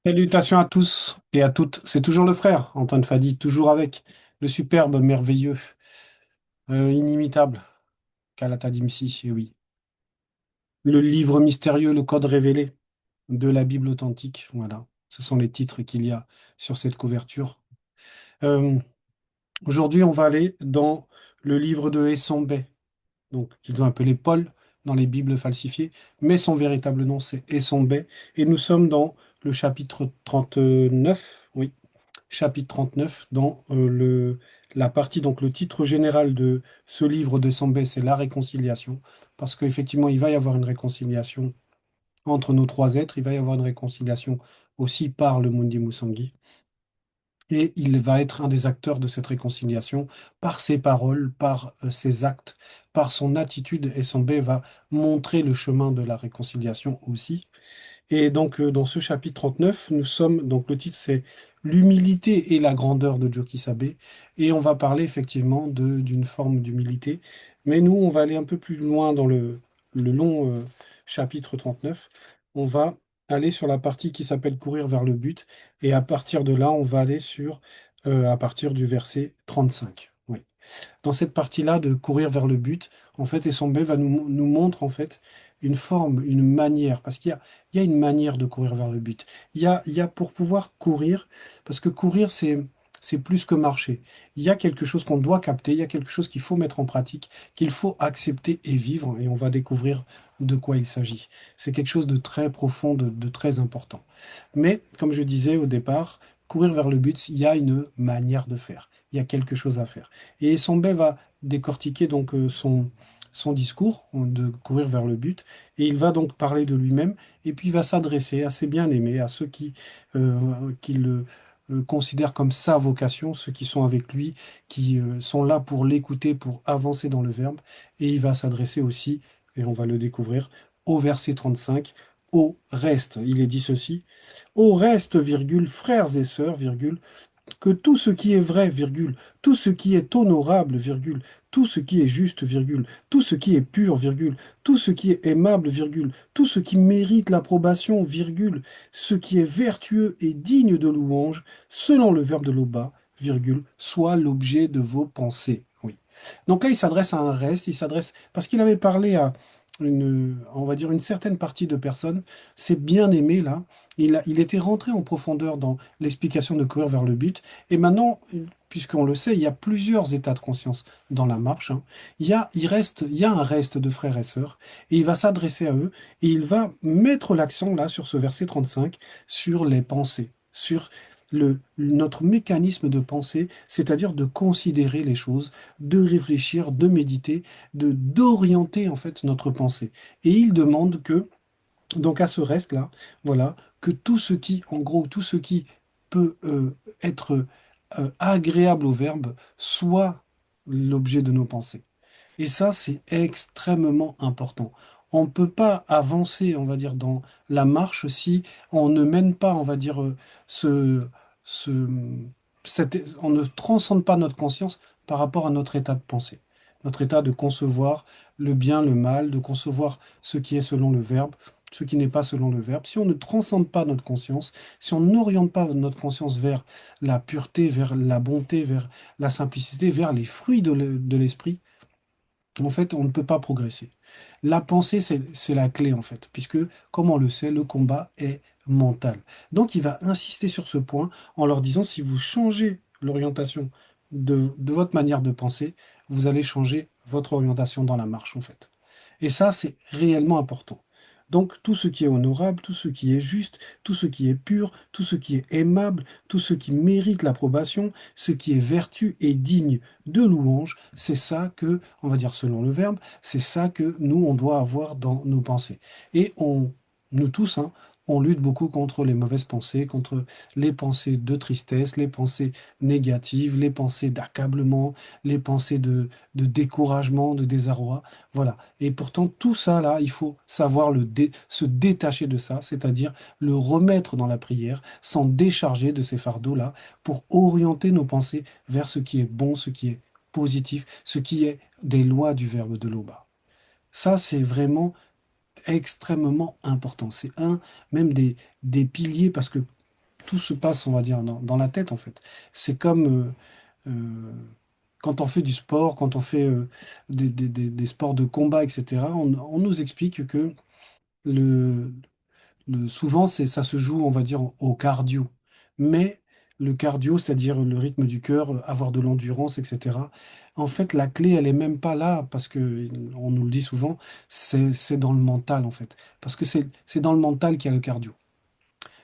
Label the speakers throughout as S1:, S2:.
S1: Salutations à tous et à toutes. C'est toujours le frère, Antoine Fadi, toujours avec le superbe, merveilleux, inimitable Kalata Dimsi, et oui. Le livre mystérieux, le code révélé de la Bible authentique. Voilà, ce sont les titres qu'il y a sur cette couverture. Euh, Aujourd'hui, on va aller dans le livre de Essambet, donc qu'ils ont appelé Paul dans les Bibles falsifiées, mais son véritable nom, c'est Essambet. Et nous sommes dans le chapitre 39, oui, chapitre 39 dans la partie, donc le titre général de ce livre de Sambé, c'est la réconciliation, parce qu'effectivement, il va y avoir une réconciliation entre nos trois êtres, il va y avoir une réconciliation aussi par le Mundi Musangi, et il va être un des acteurs de cette réconciliation par ses paroles, par ses actes, par son attitude, et Sambé va montrer le chemin de la réconciliation aussi. Et donc, dans ce chapitre 39, nous sommes, donc le titre c'est L'humilité et la grandeur de Joki Sabe. Et on va parler effectivement d'une forme d'humilité. Mais nous, on va aller un peu plus loin dans le long chapitre 39. On va aller sur la partie qui s'appelle Courir vers le but. Et à partir de là, on va aller à partir du verset 35. Oui. Dans cette partie-là de courir vers le but, en fait, Essambé va nous montre en fait une forme, une manière, parce qu'il y a une manière de courir vers le but. Il y a pour pouvoir courir, parce que courir, c'est plus que marcher. Il y a quelque chose qu'on doit capter, il y a quelque chose qu'il faut mettre en pratique, qu'il faut accepter et vivre, et on va découvrir de quoi il s'agit. C'est quelque chose de très profond, de très important. Mais, comme je disais au départ, courir vers le but, il y a une manière de faire. Il y a quelque chose à faire. Et Sambé va décortiquer donc son discours de courir vers le but, et il va donc parler de lui-même, et puis il va s'adresser à ses bien-aimés, à ceux qui le considèrent comme sa vocation, ceux qui sont avec lui, qui sont là pour l'écouter, pour avancer dans le verbe, et il va s'adresser aussi, et on va le découvrir, au verset 35, au reste. Il est dit ceci, au reste, virgule, frères et sœurs, virgule, que tout ce qui est vrai, virgule, tout ce qui est honorable, virgule, tout ce qui est juste, virgule, tout ce qui est pur, virgule, tout ce qui est aimable, virgule, tout ce qui mérite l'approbation, virgule, ce qui est vertueux et digne de louange, selon le verbe de Loba, virgule, soit l'objet de vos pensées. Oui. Donc là, il s'adresse à un reste, il s'adresse, parce qu'il avait parlé à on va dire une certaine partie de personnes, c'est bien aimé là, il était rentré en profondeur dans l'explication de courir vers le but. Et maintenant, puisqu'on le sait, il y a plusieurs états de conscience dans la marche, hein. Il y a un reste de frères et sœurs, et il va s'adresser à eux, et il va mettre l'accent là sur ce verset 35, sur les pensées, sur notre mécanisme de pensée, c'est-à-dire de considérer les choses, de réfléchir, de méditer, d'orienter en fait notre pensée. Et il demande que donc à ce reste-là, voilà, que tout ce qui, en gros, tout ce qui peut être agréable au verbe soit l'objet de nos pensées. Et ça, c'est extrêmement important. On ne peut pas avancer, on va dire, dans la marche si on ne mène pas, on va dire, ce, ce, on ne transcende pas notre conscience par rapport à notre état de pensée. Notre état de concevoir le bien, le mal, de concevoir ce qui est selon le verbe, ce qui n'est pas selon le verbe. Si on ne transcende pas notre conscience, si on n'oriente pas notre conscience vers la pureté, vers la bonté, vers la simplicité, vers les fruits de l'esprit, en fait, on ne peut pas progresser. La pensée, c'est la clé, en fait, puisque, comme on le sait, le combat est mental. Donc, il va insister sur ce point en leur disant, si vous changez l'orientation de votre manière de penser, vous allez changer votre orientation dans la marche, en fait. Et ça, c'est réellement important. Donc, tout ce qui est honorable, tout ce qui est juste, tout ce qui est pur, tout ce qui est aimable, tout ce qui mérite l'approbation, ce qui est vertu et digne de louange, c'est ça que, on va dire selon le verbe, c'est ça que nous, on doit avoir dans nos pensées. Et nous tous, hein, on lutte beaucoup contre les mauvaises pensées, contre les pensées de tristesse, les pensées négatives, les pensées d'accablement, les pensées de découragement, de désarroi. Voilà. Et pourtant, tout ça, là, il faut savoir se détacher de ça, c'est-à-dire le remettre dans la prière, s'en décharger de ces fardeaux-là, pour orienter nos pensées vers ce qui est bon, ce qui est positif, ce qui est des lois du verbe de l'Oba. Ça, c'est vraiment extrêmement important. C'est un même des piliers parce que tout se passe, on va dire, dans la tête, en fait. C'est comme quand on fait du sport, quand on fait des sports de combat, etc., on nous explique que le, souvent, ça se joue, on va dire, au cardio. Mais le cardio, c'est-à-dire le rythme du cœur, avoir de l'endurance, etc., en fait, la clé, elle est même pas là, parce que on nous le dit souvent, c'est dans le mental, en fait. Parce que c'est dans le mental qu'il y a le cardio.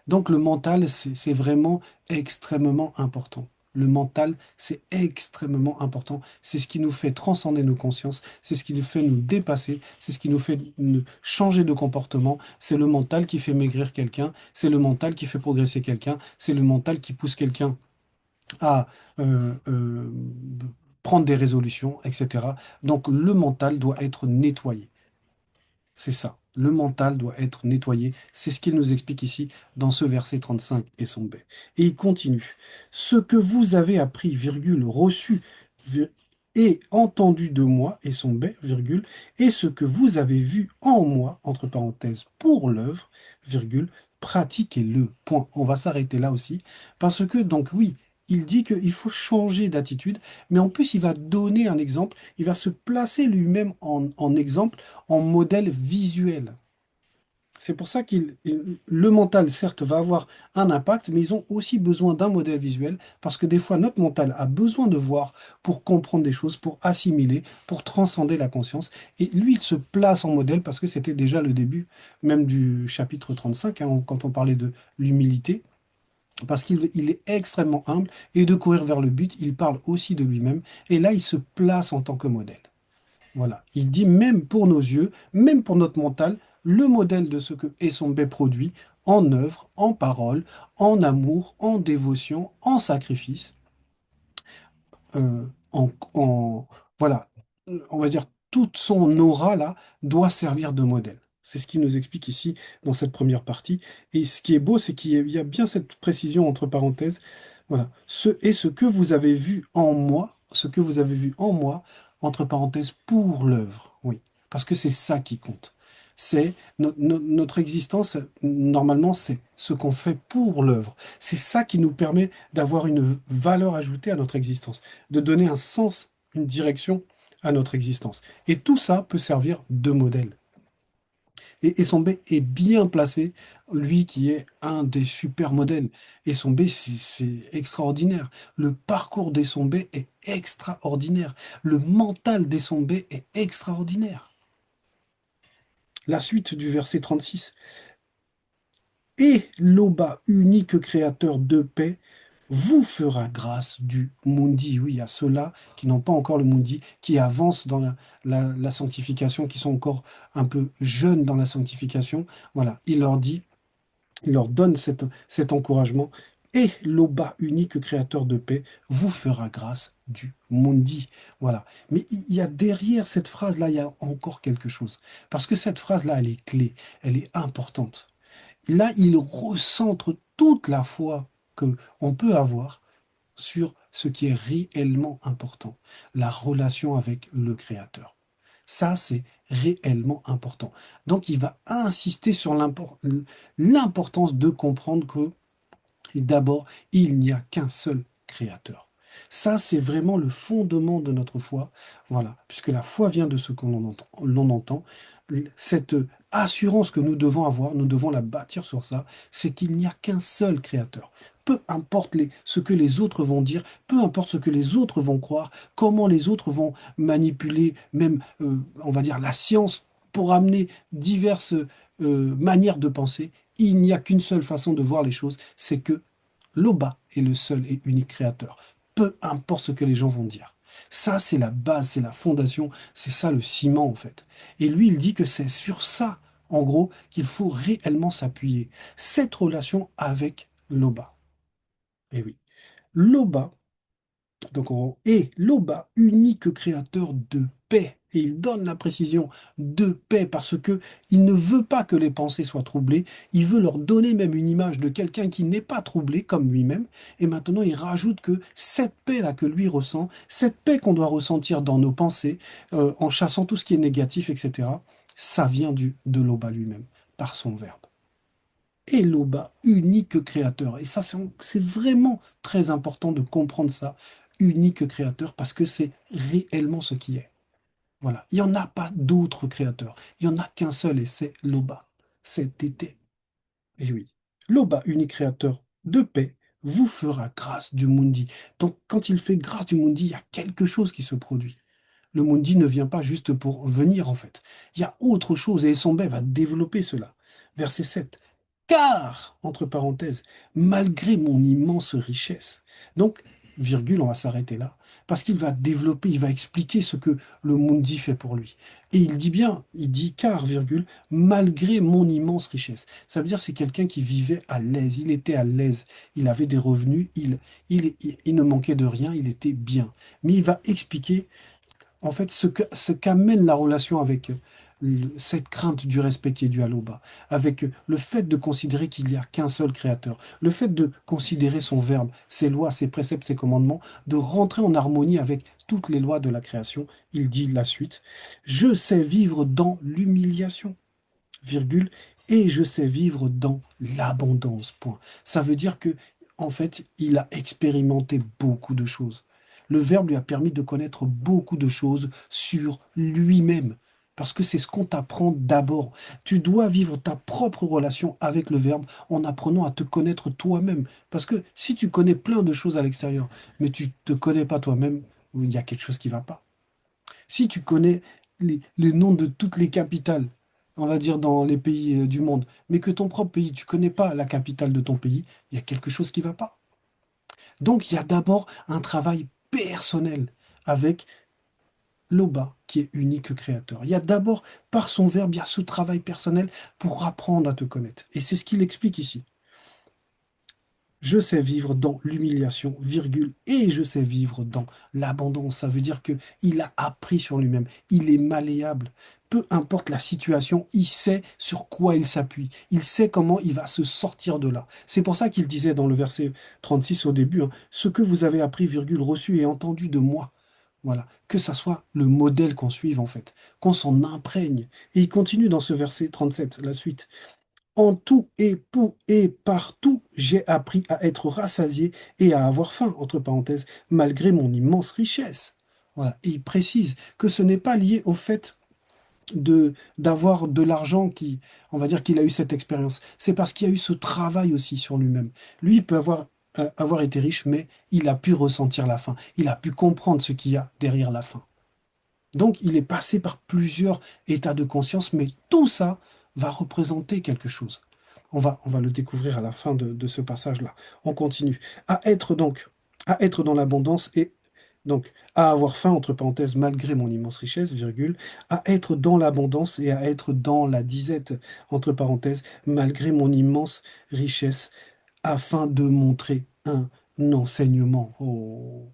S1: Donc le mental, c'est vraiment extrêmement important. Le mental, c'est extrêmement important. C'est ce qui nous fait transcender nos consciences, c'est ce qui nous fait nous dépasser, c'est ce qui nous fait changer de comportement. C'est le mental qui fait maigrir quelqu'un, c'est le mental qui fait progresser quelqu'un, c'est le mental qui pousse quelqu'un à prendre des résolutions, etc. Donc le mental doit être nettoyé. C'est ça. Le mental doit être nettoyé. C'est ce qu'il nous explique ici dans ce verset 35 et son B. Et il continue. Ce que vous avez appris, virgule, reçu vir- et entendu de moi et son B, virgule, et ce que vous avez vu en moi, entre parenthèses, pour l'œuvre, virgule, pratiquez-le. Point. On va s'arrêter là aussi. Parce que, donc, oui, il dit qu'il faut changer d'attitude, mais en plus, il va donner un exemple. Il va se placer lui-même en exemple en modèle visuel. C'est pour ça le mental, certes, va avoir un impact, mais ils ont aussi besoin d'un modèle visuel, parce que des fois, notre mental a besoin de voir pour comprendre des choses, pour assimiler, pour transcender la conscience. Et lui, il se place en modèle, parce que c'était déjà le début même du chapitre 35, hein, quand on parlait de l'humilité, parce qu'il est extrêmement humble, et de courir vers le but, il parle aussi de lui-même, et là, il se place en tant que modèle. Voilà. Il dit même pour nos yeux, même pour notre mental, le modèle de ce que Essombe produit en œuvre, en parole, en amour, en dévotion, en sacrifice, euh, en, en- voilà. On va dire toute son aura là doit servir de modèle. C'est ce qu'il nous explique ici dans cette première partie. Et ce qui est beau, c'est qu'il y a bien cette précision entre parenthèses. Voilà. Ce que vous avez vu en moi, ce que vous avez vu en moi, entre parenthèses, pour l'œuvre. Oui. Parce que c'est ça qui compte. C'est notre existence, normalement, c'est ce qu'on fait pour l'œuvre. C'est ça qui nous permet d'avoir une valeur ajoutée à notre existence, de donner un sens, une direction à notre existence. Et tout ça peut servir de modèle. Et Essombe est bien placé, lui qui est un des super modèles. Essombe, c'est extraordinaire. Le parcours d'Essombe est extraordinaire. Le mental d'Essombe est extraordinaire. La suite du verset 36. Et l'Oba, unique créateur de paix, vous fera grâce du Mundi. Oui, à ceux-là qui n'ont pas encore le Mundi, qui avancent dans la sanctification, qui sont encore un peu jeunes dans la sanctification. Voilà, il leur dit, il leur donne cet encouragement. Et l'Oba, unique créateur de paix, vous fera grâce du Mundi. Voilà. Mais il y a derrière cette phrase-là, il y a encore quelque chose. Parce que cette phrase-là, elle est clé, elle est importante. Là, il recentre toute la foi que on peut avoir sur ce qui est réellement important, la relation avec le Créateur. Ça, c'est réellement important. Donc, il va insister sur l'importance de comprendre que et d'abord, il n'y a qu'un seul créateur. Ça, c'est vraiment le fondement de notre foi. Voilà, puisque la foi vient de ce qu'on en entend, l'on entend. Cette assurance que nous devons avoir, nous devons la bâtir sur ça, c'est qu'il n'y a qu'un seul créateur. Peu importe ce que les autres vont dire, peu importe ce que les autres vont croire, comment les autres vont manipuler, même, on va dire, la science pour amener diverses manières de penser, il n'y a qu'une seule façon de voir les choses, c'est que l'Oba est le seul et unique créateur. Peu importe ce que les gens vont dire. Ça, c'est la base, c'est la fondation, c'est ça le ciment en fait. Et lui, il dit que c'est sur ça, en gros, qu'il faut réellement s'appuyer. Cette relation avec l'Oba. Et oui, l'Oba, donc et l'Oba, unique créateur de paix. Et il donne la précision de paix parce que il ne veut pas que les pensées soient troublées. Il veut leur donner même une image de quelqu'un qui n'est pas troublé comme lui-même. Et maintenant, il rajoute que cette paix-là que lui ressent, cette paix qu'on doit ressentir dans nos pensées, en chassant tout ce qui est négatif, etc., ça vient de l'Oba lui-même, par son verbe. et l'Oba, unique créateur. Et ça, c'est vraiment très important de comprendre ça, unique créateur, parce que c'est réellement ce qui est. Voilà. Il n'y en a pas d'autres créateurs. Il n'y en a qu'un seul et c'est l'Oba. C'est Tété. Et oui. L'Oba, unique créateur de paix, vous fera grâce du Mundi. Donc, quand il fait grâce du Mundi, il y a quelque chose qui se produit. Le Mundi ne vient pas juste pour venir, en fait. Il y a autre chose et Essombe va développer cela. Verset 7. Car, entre parenthèses, malgré mon immense richesse. Donc, virgule, on va s'arrêter là. Parce qu'il va développer, il va expliquer ce que le Mundi fait pour lui. Et il dit bien, il dit car, virgule, malgré mon immense richesse. Ça veut dire c'est quelqu'un qui vivait à l'aise, il était à l'aise, il avait des revenus, il ne manquait de rien, il était bien. Mais il va expliquer en fait, ce qu'amène la relation avec cette crainte du respect qui est due à l'Oba, avec le fait de considérer qu'il n'y a qu'un seul créateur, le fait de considérer son verbe, ses lois, ses préceptes, ses commandements, de rentrer en harmonie avec toutes les lois de la création, il dit la suite, je sais vivre dans l'humiliation virgule, et je sais vivre dans l'abondance, point. Ça veut dire que, en fait, il a expérimenté beaucoup de choses. Le Verbe lui a permis de connaître beaucoup de choses sur lui-même. Parce que c'est ce qu'on t'apprend d'abord. Tu dois vivre ta propre relation avec le Verbe en apprenant à te connaître toi-même. Parce que si tu connais plein de choses à l'extérieur, mais tu ne te connais pas toi-même, il y a quelque chose qui ne va pas. Si tu connais les noms de toutes les capitales, on va dire dans les pays du monde, mais que ton propre pays, tu connais pas la capitale de ton pays, il y a quelque chose qui va pas. Donc il y a d'abord un travail personnel avec l'Oba, qui est unique créateur. Il y a d'abord, par son verbe, il y a ce travail personnel pour apprendre à te connaître. Et c'est ce qu'il explique ici. Je sais vivre dans l'humiliation, virgule, et je sais vivre dans l'abondance. Ça veut dire que il a appris sur lui-même. Il est malléable. Peu importe la situation, il sait sur quoi il s'appuie. Il sait comment il va se sortir de là. C'est pour ça qu'il disait dans le verset 36 au début, hein, ce que vous avez appris, virgule, reçu et entendu de moi. Voilà, que ça soit le modèle qu'on suive en fait, qu'on s'en imprègne. Et il continue dans ce verset 37, la suite. En tout et pour et partout, j'ai appris à être rassasié et à avoir faim, entre parenthèses, malgré mon immense richesse. Voilà. Et il précise que ce n'est pas lié au fait de d'avoir de l'argent qui, on va dire qu'il a eu cette expérience. C'est parce qu'il y a eu ce travail aussi sur lui-même. Lui, il peut avoir été riche, mais il a pu ressentir la faim. Il a pu comprendre ce qu'il y a derrière la faim. Donc, il est passé par plusieurs états de conscience, mais tout ça va représenter quelque chose. On va le découvrir à la fin de ce passage-là. On continue. À être dans l'abondance et donc à avoir faim, entre parenthèses, malgré mon immense richesse, virgule, à être dans l'abondance et à être dans la disette, entre parenthèses, malgré mon immense richesse, afin de montrer un enseignement. Oh.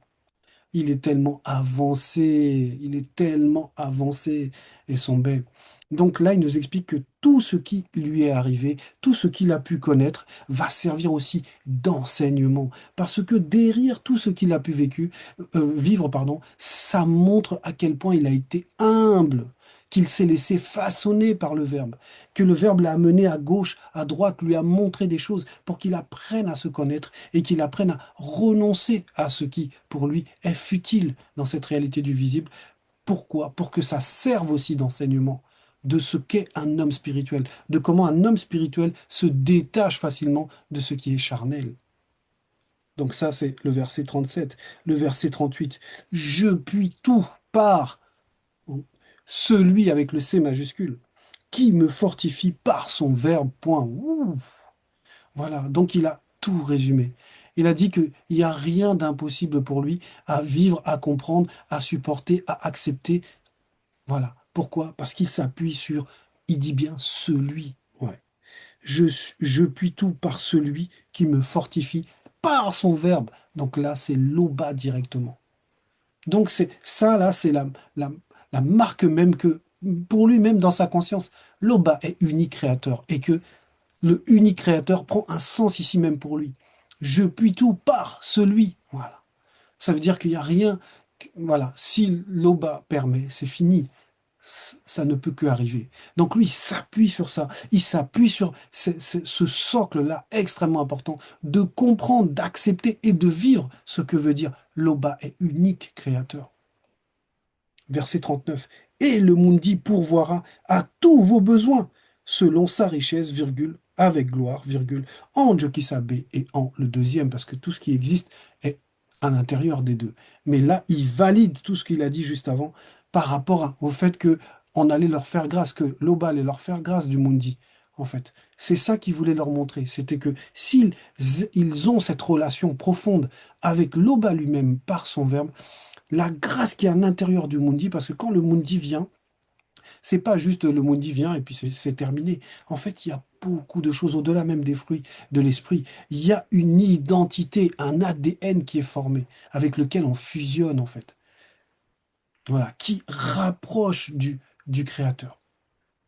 S1: Il est tellement avancé, il est tellement avancé, et son bel. Donc là, il nous explique que tout ce qui lui est arrivé, tout ce qu'il a pu connaître, va servir aussi d'enseignement. Parce que derrière tout ce qu'il a pu vivre, pardon, ça montre à quel point il a été humble, qu'il s'est laissé façonner par le Verbe, que le Verbe l'a amené à gauche, à droite, lui a montré des choses pour qu'il apprenne à se connaître et qu'il apprenne à renoncer à ce qui, pour lui, est futile dans cette réalité du visible. Pourquoi? Pour que ça serve aussi d'enseignement de ce qu'est un homme spirituel, de comment un homme spirituel se détache facilement de ce qui est charnel. Donc ça, c'est le verset 37. Le verset 38. Je puis tout par celui avec le C majuscule, qui me fortifie par son verbe, point. Ouh. Voilà, donc il a tout résumé. Il a dit qu'il n'y a rien d'impossible pour lui à vivre, à comprendre, à supporter, à accepter. Voilà. Pourquoi? Parce qu'il s'appuie sur, il dit bien celui. Ouais. Je puis tout par celui qui me fortifie par son verbe. Donc là, c'est l'Oba directement. Donc c'est ça, là, c'est la marque même que, pour lui-même, dans sa conscience, l'Oba est unique créateur et que le unique créateur prend un sens ici même pour lui. Je puis tout par celui. Voilà. Ça veut dire qu'il n'y a rien. Voilà. Si l'Oba permet, c'est fini. ça ne peut que arriver. Donc lui, il s'appuie sur ça, il s'appuie sur ce socle-là extrêmement important de comprendre, d'accepter et de vivre ce que veut dire l'Oba est unique créateur. Verset 39. Et le Mundi pourvoira à tous vos besoins, selon sa richesse, virgule, avec gloire, virgule, en Jokisabe et en le deuxième, parce que tout ce qui existe est à l'intérieur des deux. Mais là, il valide tout ce qu'il a dit juste avant par rapport au fait que on allait leur faire grâce, que l'Oba allait leur faire grâce du Mundi. En fait, c'est ça qu'il voulait leur montrer. C'était que s'ils ils ont cette relation profonde avec l'Oba lui-même par son verbe, la grâce qui est à l'intérieur du Mundi, parce que quand le Mundi vient, c'est pas juste le Mundi vient et puis c'est terminé. En fait, il y a beaucoup de choses au-delà même des fruits de l'esprit. Il y a une identité, un ADN qui est formé, avec lequel on fusionne en fait. Voilà, qui rapproche du Créateur.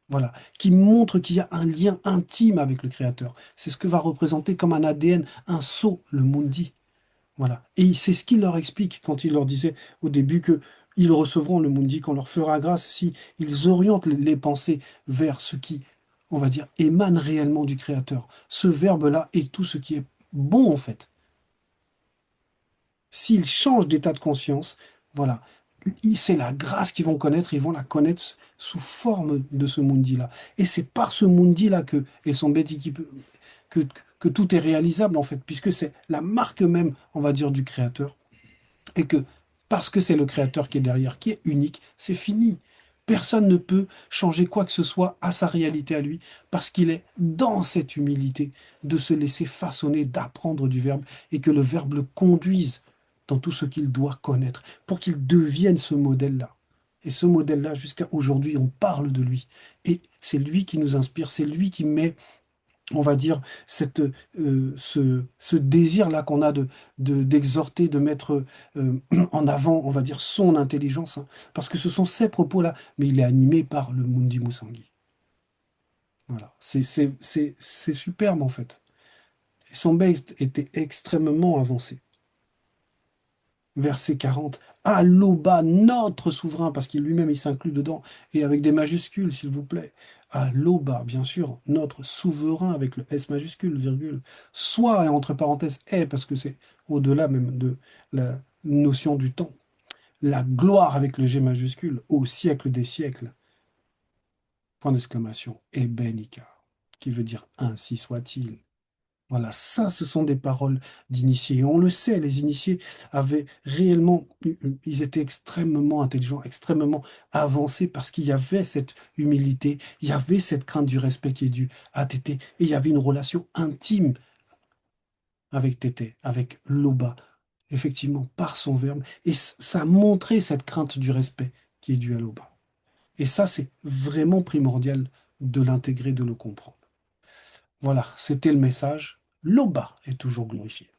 S1: Voilà, qui montre qu'il y a un lien intime avec le Créateur. C'est ce que va représenter comme un ADN, un sceau, le Mundi. Voilà. Et c'est ce qu'il leur explique quand il leur disait au début que ils recevront le Mundi, qu'on leur fera grâce si ils orientent les pensées vers ce qui, on va dire, émane réellement du Créateur. Ce verbe-là est tout ce qui est bon en fait. S'ils changent d'état de conscience, voilà, c'est la grâce qu'ils vont connaître, ils vont la connaître sous forme de ce Mundi-là. Et c'est par ce Mundi-là que, et son bête que, que tout est réalisable en fait, puisque c'est la marque même, on va dire, du Créateur. Et que parce que c'est le créateur qui est derrière, qui est unique, c'est fini. Personne ne peut changer quoi que ce soit à sa réalité à lui, parce qu'il est dans cette humilité de se laisser façonner, d'apprendre du Verbe, et que le Verbe le conduise dans tout ce qu'il doit connaître, pour qu'il devienne ce modèle-là. Et ce modèle-là, jusqu'à aujourd'hui, on parle de lui. Et c'est lui qui nous inspire, c'est lui qui met, on va dire, ce désir-là qu'on a d'exhorter, de mettre en avant, on va dire, son intelligence, hein, parce que ce sont ces propos-là, mais il est animé par le Mundi Musangui. Voilà, c'est superbe en fait. Et son best était extrêmement avancé. Verset 40. À l'Oba, notre souverain, parce qu'il lui-même il s'inclut dedans, et avec des majuscules, s'il vous plaît. À l'Oba, bien sûr, notre souverain avec le S majuscule, virgule. Soit, et entre parenthèses, est, parce que c'est au-delà même de la notion du temps. La gloire avec le G majuscule, au siècle des siècles. Point d'exclamation. Ebenika, qui veut dire ainsi soit-il. Voilà, ça, ce sont des paroles d'initiés. Et on le sait, les initiés avaient réellement, ils étaient extrêmement intelligents, extrêmement avancés parce qu'il y avait cette humilité, il y avait cette crainte du respect qui est due à Tété, et il y avait une relation intime avec Tété, avec Loba, effectivement, par son verbe. Et ça montrait cette crainte du respect qui est due à Loba. Et ça, c'est vraiment primordial de l'intégrer, de le comprendre. Voilà, c'était le message. Loba est toujours glorifié.